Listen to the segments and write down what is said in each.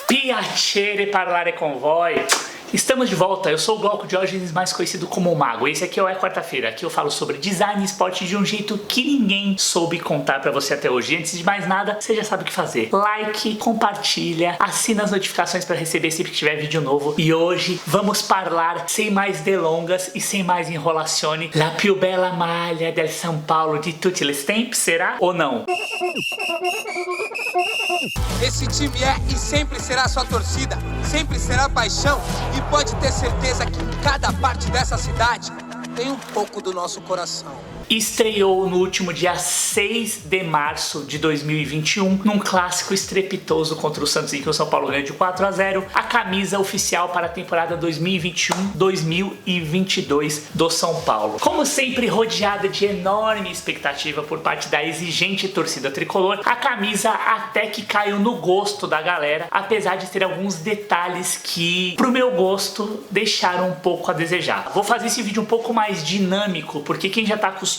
Piacere parlare con voi. Estamos de volta, eu sou o Glauco Diógenes, mais conhecido como o Mago. Esse aqui é o Quarta-feira, aqui eu falo sobre design e esporte de um jeito que ninguém soube contar pra você até hoje. Antes de mais nada, você já sabe o que fazer. Like, compartilha, assina as notificações pra receber sempre que tiver vídeo novo. E hoje vamos falar, sem mais delongas e sem mais enrolazione, la più bella maglia del São Paulo di tutti les tempos, será ou não? Esse time é e sempre será sua torcida, sempre será paixão. E pode ter certeza que em cada parte dessa cidade tem um pouco do nosso coração. Estreou no último dia 6 de março de 2021, num clássico estrepitoso contra o Santos, em que o São Paulo ganhou de 4-0, a camisa oficial para a temporada 2021-2022 do São Paulo. Como sempre, rodeada de enorme expectativa por parte da exigente torcida tricolor, a camisa até que caiu no gosto da galera, apesar de ter alguns detalhes que, pro meu gosto, deixaram um pouco a desejar. Vou fazer esse vídeo um pouco mais dinâmico, porque quem já tá acostumado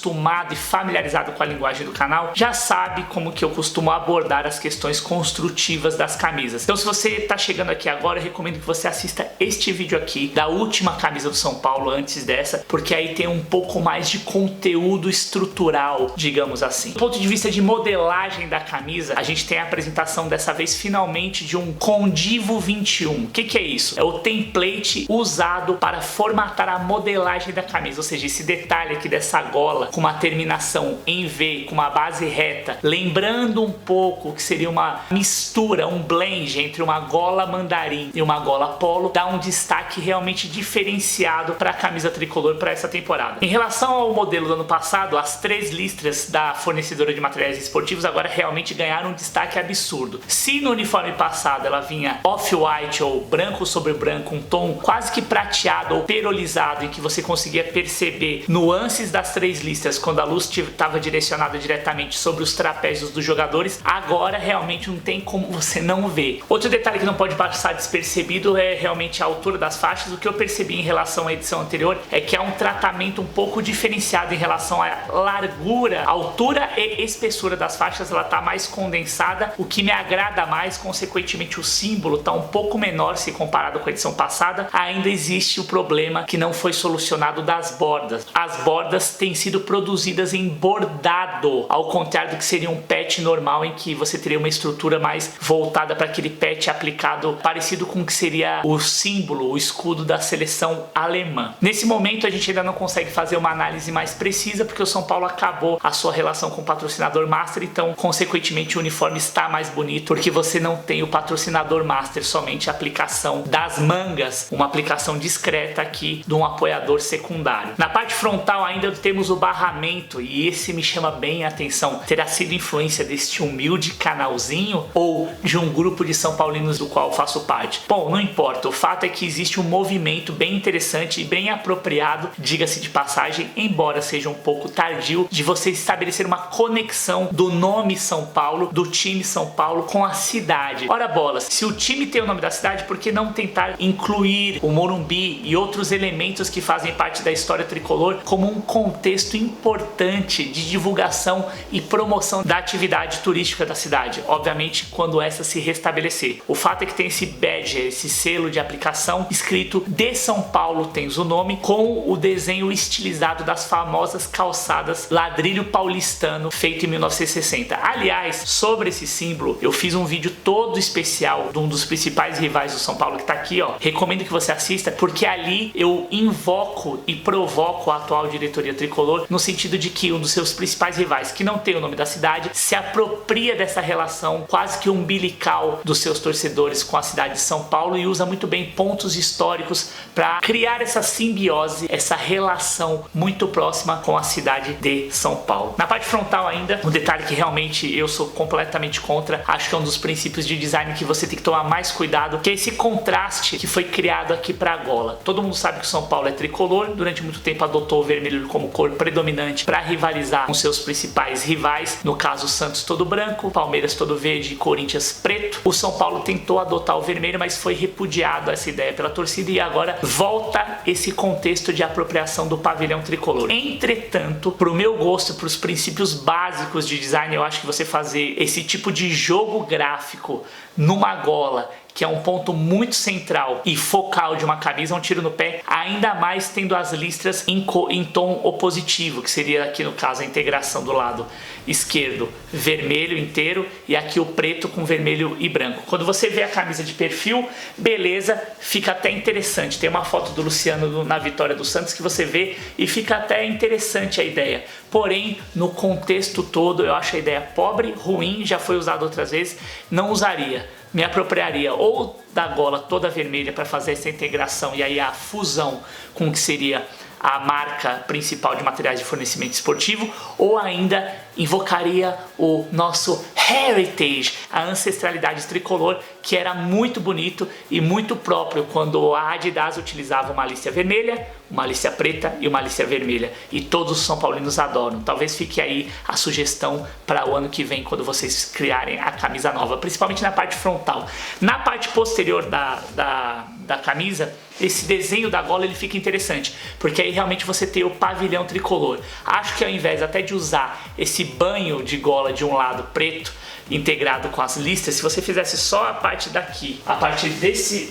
e familiarizado com a linguagem do canal já sabe como que eu costumo abordar as questões construtivas das camisas. Então, se você tá chegando aqui agora, eu recomendo que você assista este vídeo aqui da última camisa do São Paulo antes dessa, porque aí tem um pouco mais de conteúdo estrutural, digamos assim. Do ponto de vista de modelagem da camisa, a gente tem a apresentação dessa vez finalmente de um Condivo 21. O que é isso? É o template usado para formatar a modelagem da camisa, ou seja, esse detalhe aqui dessa gola com uma terminação em V, com uma base reta, lembrando um pouco que seria uma mistura, um blend entre uma gola mandarim e uma gola polo, dá um destaque realmente diferenciado para a camisa tricolor para essa temporada. Em relação ao modelo do ano passado, as 3 listras da fornecedora de materiais esportivos agora realmente ganharam um destaque absurdo. Se no uniforme passado ela vinha off-white ou branco sobre branco, um tom quase que prateado ou perolizado, em que você conseguia perceber nuances das 3 listas quando a luz estava direcionada diretamente sobre os trapézios dos jogadores, agora realmente não tem como você não ver. Outro detalhe que não pode passar despercebido é realmente a altura das faixas. O que eu percebi em relação à edição anterior é que há um tratamento um pouco diferenciado em relação à largura, altura e espessura das faixas. Ela está mais condensada, o que me agrada mais. Consequentemente, o símbolo está um pouco menor se comparado com a edição passada. Ainda existe o problema que não foi solucionado das bordas. As bordas têm sido produzidas em bordado, ao contrário do que seria um patch normal, em que você teria uma estrutura mais voltada para aquele patch aplicado parecido com o que seria o símbolo, o escudo da seleção alemã. Nesse momento a gente ainda não consegue fazer uma análise mais precisa, porque o São Paulo acabou a sua relação com o patrocinador master, então consequentemente o uniforme está mais bonito, porque você não tem o patrocinador master, somente a aplicação das mangas, uma aplicação discreta aqui de um apoiador secundário. Na parte frontal ainda temos o barramento, e esse me chama bem a atenção. Terá sido influência deste humilde canalzinho ou de um grupo de São Paulinos do qual faço parte? Bom, não importa, o fato é que existe um movimento bem interessante e bem apropriado, diga-se de passagem, embora seja um pouco tardio, de você estabelecer uma conexão do nome São Paulo, do time São Paulo com a cidade. Ora bolas, se o time tem o nome da cidade, por que não tentar incluir o Morumbi e outros elementos que fazem parte da história tricolor como um contexto importante de divulgação e promoção da atividade turística da cidade, obviamente quando essa se restabelecer. O fato é que tem esse badge, esse selo de aplicação escrito de São Paulo, tens o nome, com o desenho estilizado das famosas calçadas ladrilho paulistano feito em 1960. Aliás, sobre esse símbolo eu fiz um vídeo todo especial de um dos principais rivais do São Paulo, que tá aqui, ó. Recomendo que você assista, porque ali eu invoco e provoco a atual diretoria tricolor, no sentido de que um dos seus principais rivais, que não tem o nome da cidade, se apropria dessa relação quase que umbilical dos seus torcedores com a cidade de São Paulo e usa muito bem pontos históricos para criar essa simbiose, essa relação muito próxima com a cidade de São Paulo. Na parte frontal ainda, um detalhe que realmente eu sou completamente contra, acho que é um dos princípios de design que você tem que tomar mais cuidado, que é esse contraste que foi criado aqui para a gola. Todo mundo sabe que o São Paulo é tricolor, durante muito tempo adotou o vermelho como cor predominante para rivalizar com seus principais rivais, no caso o Santos todo branco, Palmeiras todo verde e Corinthians preto. O São Paulo tentou adotar o vermelho, mas foi repudiado essa ideia pela torcida e agora volta esse contexto de apropriação do pavilhão tricolor. Entretanto, pro meu gosto, pros princípios básicos de design, eu acho que você fazer esse tipo de jogo gráfico numa gola que é um ponto muito central e focal de uma camisa, um tiro no pé, ainda mais tendo as listras em tom opositivo, que seria aqui no caso a integração do lado esquerdo vermelho inteiro e aqui o preto com vermelho e branco. Quando você vê a camisa de perfil, beleza, fica até interessante. Tem uma foto do Luciano na vitória do Santos que você vê e fica até interessante a ideia. Porém, no contexto todo, eu acho a ideia pobre, ruim, já foi usado outras vezes, não usaria. Me apropriaria ou da gola toda vermelha para fazer essa integração e aí a fusão com o que seria a marca principal de materiais de fornecimento esportivo, ou ainda invocaria o nosso heritage, a ancestralidade tricolor, que era muito bonito e muito próprio quando a Adidas utilizava uma lista vermelha, uma lista preta e uma lista vermelha, e todos os São Paulinos adoram. Talvez fique aí a sugestão para o ano que vem, quando vocês criarem a camisa nova, principalmente na parte frontal. Na parte posterior da camisa, esse desenho da gola ele fica interessante, porque aí realmente você tem o pavilhão tricolor. Acho que ao invés até de usar esse banho de gola de um lado preto integrado com as listas, se você fizesse só a parte daqui, a partir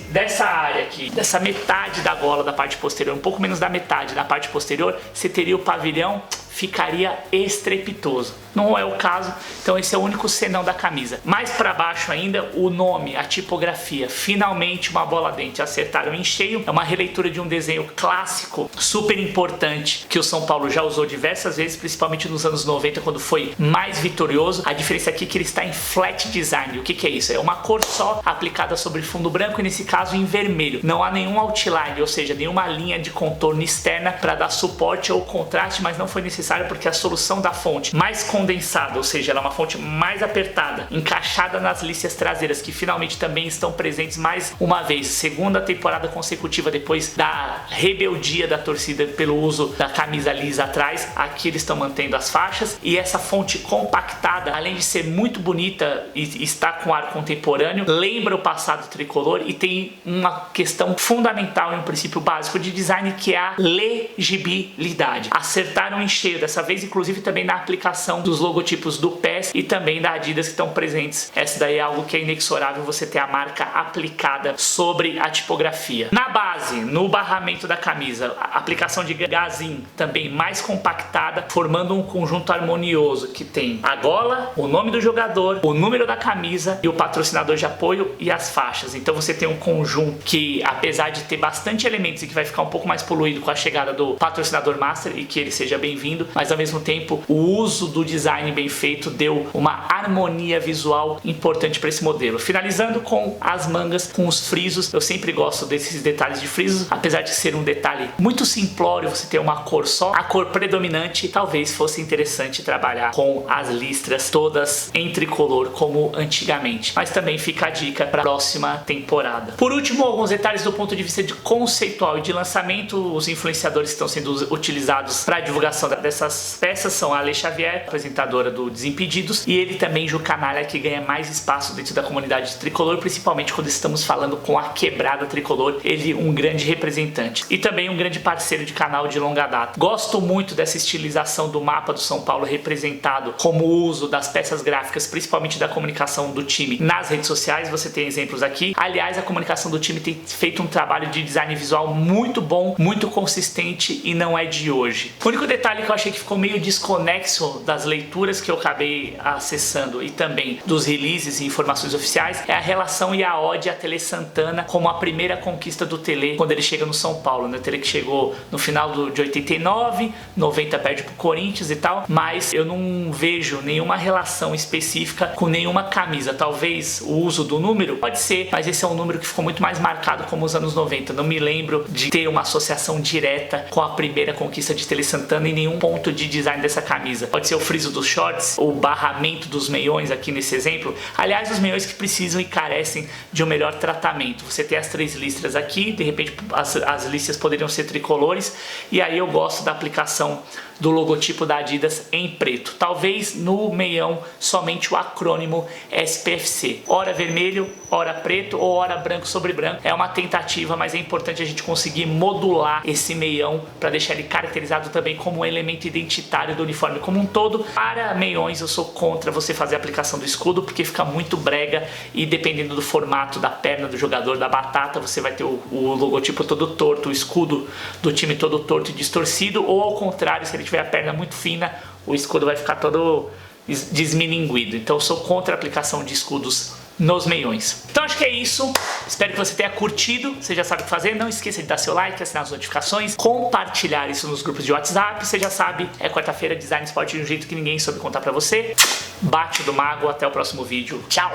dessa área aqui, dessa metade da gola da parte posterior, um pouco menos da metade da parte posterior, você teria o pavilhão, ficaria estrepitoso. Não é o caso, então esse é o único senão da camisa. Mais para baixo ainda, o nome, a tipografia, finalmente uma bola dente, acertaram em cheio. É uma releitura de um desenho clássico, super importante, que o São Paulo já usou diversas vezes, principalmente nos anos 90, quando foi mais vitorioso. A diferença aqui é que ele está em flat design. O que é isso? É uma cor só aplicada sobre fundo branco e nesse caso em vermelho. Não há nenhum outline, ou seja, nenhuma linha de contorno externa para dar suporte ou contraste, mas não foi necessário porque a solução da fonte mais condensada, ou seja, ela é uma fonte mais apertada, encaixada nas listas traseiras, que finalmente também estão presentes mais uma vez, segunda temporada consecutiva depois da rebeldia da torcida pelo uso da camisa lisa atrás. Aqui eles estão mantendo as faixas e essa fonte compactada, além de ser muito bonita e estar com ar contemporâneo, lembra o passado tricolor e tem uma questão fundamental e um princípio básico de design, que é a legibilidade. Acertaram em cheio dessa vez, inclusive também na aplicação dos logotipos do PES e também da Adidas que estão presentes. Essa daí é algo que é inexorável, você ter a marca aplicada sobre a tipografia. Na base, no barramento da camisa, a aplicação de gazinho também mais compactada, formando um conjunto harmonioso que tem a gola, o nome do jogador, o número da camisa e o patrocinador de apoio e as faixas. Então você tem um conjunto que, apesar de ter bastante elementos e que vai ficar um pouco mais poluído com a chegada do patrocinador master, e que ele seja bem-vindo, mas ao mesmo tempo o uso do design bem feito deu uma harmonia visual importante para esse modelo. Finalizando com as mangas, com os frisos. Eu sempre gosto desses detalhes de frisos, apesar de ser um detalhe muito simplório, você ter uma cor só, a cor predominante. Talvez fosse interessante trabalhar com as listras todas em tricolor como antigamente, mas também fica a dica para a próxima temporada. Por último, alguns detalhes do ponto de vista de conceitual e de lançamento. Os influenciadores que estão sendo utilizados para a divulgação dessas peças são a Ale Xavier, apresentadora do Desimpedidos, e ele também, Ju Canalha, que ganha mais espaço dentro da comunidade tricolor, principalmente quando estamos falando com a quebrada tricolor. Ele um grande representante e também um grande parceiro de canal de longa data. Gosto muito dessa estilização do mapa do São Paulo representado como o uso das peças gráficas, principalmente da comunicação do time nas redes sociais. Você tem exemplos aqui. Aliás, a comunicação do time tem feito um trabalho de design visual muito bom, muito consistente e não é de hoje. O único detalhe que eu achei que ficou meio desconexo das leituras que eu acabei acessando e também dos releases e informações oficiais é a relação e a ode a Tele Santana como a primeira conquista do Tele quando ele chega no São Paulo, né? O Tele que chegou no final de 89, 90 perde pro Corinthians e tal, mas eu não vejo nenhuma relação específica com nenhuma camisa. Talvez o uso do número, pode ser, mas esse é um número que ficou muito mais marcado como os anos 90. Não me lembro de ter uma associação direta com a primeira conquista de Tele Santana em nenhum ponto de design dessa camisa. Pode ser o friso dos shorts, o barramento dos meiões aqui nesse exemplo. Aliás, os meiões que precisam e carecem de um melhor tratamento. Você tem as 3 listras aqui, de repente as listras poderiam ser tricolores, e aí eu gosto da aplicação do logotipo da Adidas em preto. Talvez no meião somente o acrônimo SPFC. Ora vermelho, ora preto ou ora branco sobre branco. É uma tentativa, mas é importante a gente conseguir modular esse meião para deixar ele caracterizado também como um elemento identitário do uniforme como um todo. Para meiões eu sou contra você fazer a aplicação do escudo, porque fica muito brega e dependendo do formato da perna do jogador, da batata, você vai ter o logotipo todo torto, o escudo do time todo torto e distorcido, ou ao contrário, se ele tiver a perna muito fina, o escudo vai ficar todo desmilinguido. Então eu sou contra a aplicação de escudos nos meiões. Então acho que é isso, espero que você tenha curtido, você já sabe o que fazer, não esqueça de dar seu like, assinar as notificações, compartilhar isso nos grupos de WhatsApp, você já sabe, é quarta-feira, Design Sport de um jeito que ninguém soube contar pra você. Bate do Mago, até o próximo vídeo, tchau!